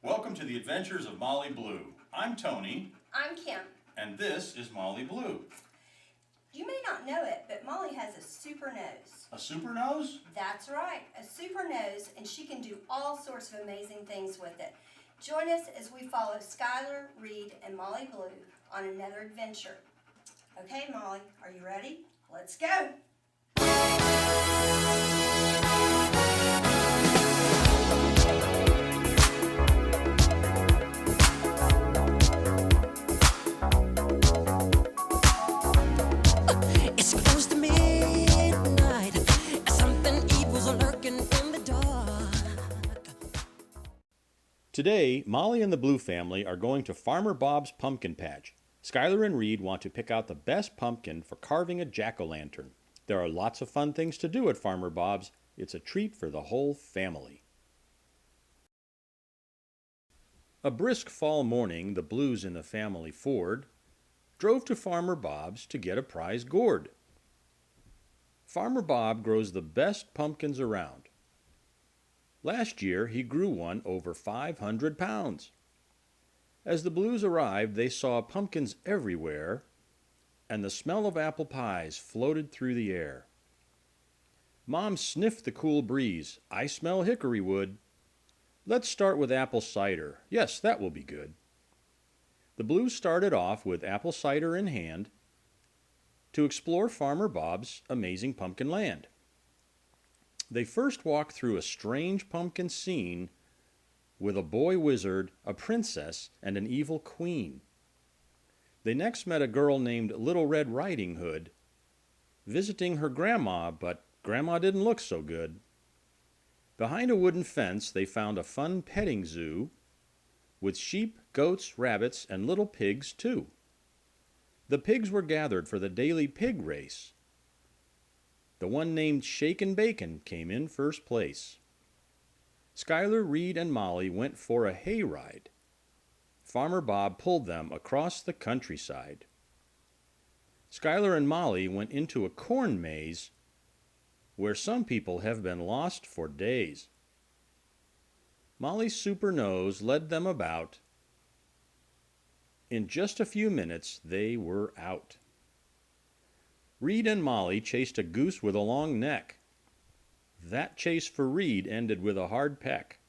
Welcome to the Adventures of Molly Blue. I'm Tony. I'm Kim. And this is Molly Blue. You may not know it, but Molly has a super nose. A super nose? That's right, a super nose, and she can do all sorts of amazing things with it. Join us as we follow Skyler, Reed, and Molly Blue on another adventure. Okay, Molly, are you ready? Let's go! It's close to midnight. Something evil's lurking in the dark. Today, Molly and the Blue family are going to Farmer Bob's pumpkin patch. Skyler and Reed want to pick out the best pumpkin for carving a jack-o'-lantern. There are lots of fun things to do at Farmer Bob's. It's a treat for the whole family. A brisk fall morning, the Blues in the family Ford drove to Farmer Bob's to get a prize gourd. Farmer Bob grows the best pumpkins around. Last year, he grew one over 500 pounds. As the Blues arrived, they saw pumpkins everywhere, and the smell of apple pies floated through the air. Mom sniffed the cool breeze. "I smell hickory wood. Let's start with apple cider. Yes, that will be good." The Blues started off with apple cider in hand to explore Farmer Bob's amazing pumpkin land. They first walked through a strange pumpkin scene with a boy wizard, a princess, and an evil queen. They next met a girl named Little Red Riding Hood, visiting her grandma, but Grandma didn't look so good. Behind a wooden fence, they found a fun petting zoo with sheep, goats, rabbits, and little pigs, too. The pigs were gathered for the daily pig race. The one named Shakin' Bacon came in first place. Skyler, Reed, and Molly went for a hayride. Farmer Bob pulled them across the countryside. Skyler and Molly went into a corn maze where some people have been lost for days. Molly's super nose led them about. In just a few minutes, they were out. Reed and Molly chased a goose with a long neck. That chase for Reed ended with a hard peck.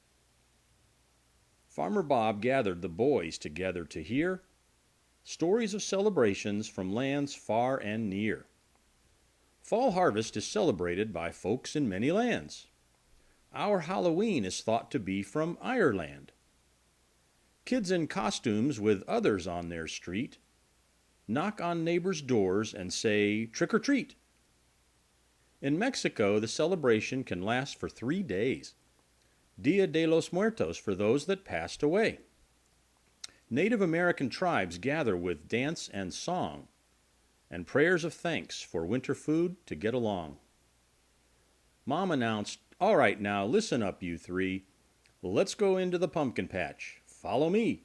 Farmer Bob gathered the boys together to hear stories of celebrations from lands far and near. Fall harvest is celebrated by folks in many lands. Our Halloween is thought to be from Ireland. Kids in costumes with others on their street knock on neighbors' doors and say, "Trick or treat." In Mexico, the celebration can last for 3 days. Dia de los Muertos for those that passed away. Native American tribes gather with dance and song, and prayers of thanks for winter food to get along. Mom announced, "All right now, listen up, you three. Let's go into the pumpkin patch. Follow me."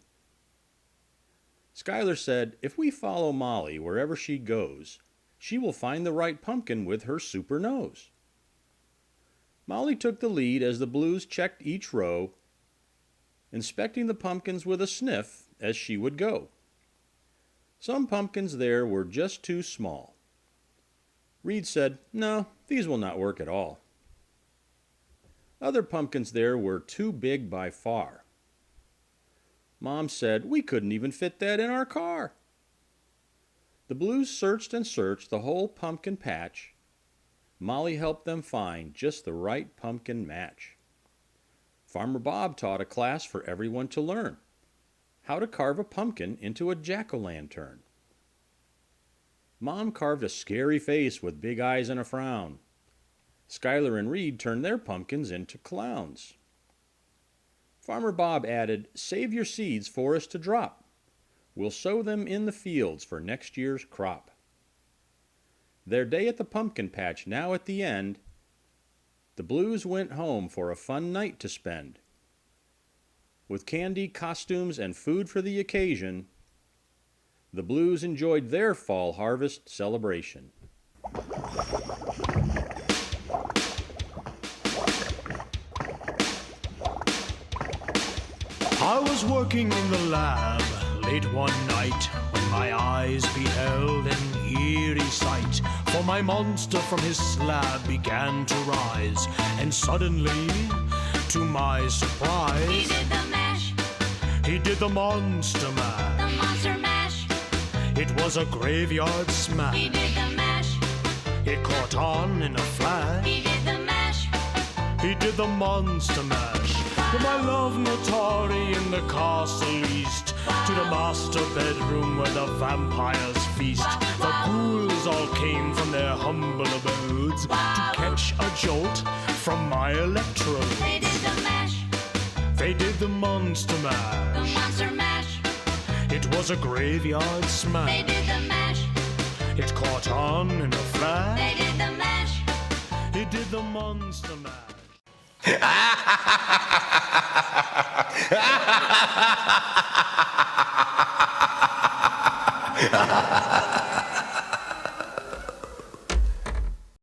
Skyler said, "If we follow Molly wherever she goes, she will find the right pumpkin with her super nose." Molly took the lead as the Blues checked each row, inspecting the pumpkins with a sniff as she would go. Some pumpkins there were just too small. Reed said, "No, these will not work at all." Other pumpkins there were too big by far. Mom said, "We couldn't even fit that in our car." The Blues searched and searched the whole pumpkin patch. Molly helped them find just the right pumpkin match. Farmer Bob taught a class for everyone to learn how to carve a pumpkin into a jack-o'-lantern. Mom carved a scary face with big eyes and a frown. Skyler and Reed turned their pumpkins into clowns. Farmer Bob added, "Save your seeds for us to drop. We'll sow them in the fields for next year's crop." Their day at the pumpkin patch now at the end, the Blues went home for a fun night to spend. With candy, costumes, and food for the occasion, the Blues enjoyed their fall harvest celebration. I was working in the lab late one night when my eyes beheld an eerie sight. For my monster from his slab began to rise, and suddenly, to my surprise, He did the mash, he did the monster mash. the monster mash. It was a graveyard He smash. did the mash, It caught on in a flash. he did the mash. He did the monster mash. To my love Natari in the castle east, to the master bedroom where the vampires feast. The ghouls all came from their humble abodes to catch a jolt from my electrode. They did the mash, They did the monster the mash. monster mash. It was a graveyard They smash. did the mash, It caught on in a flash. they did the mash. It did the monster mash. Ha ha ha ha ha!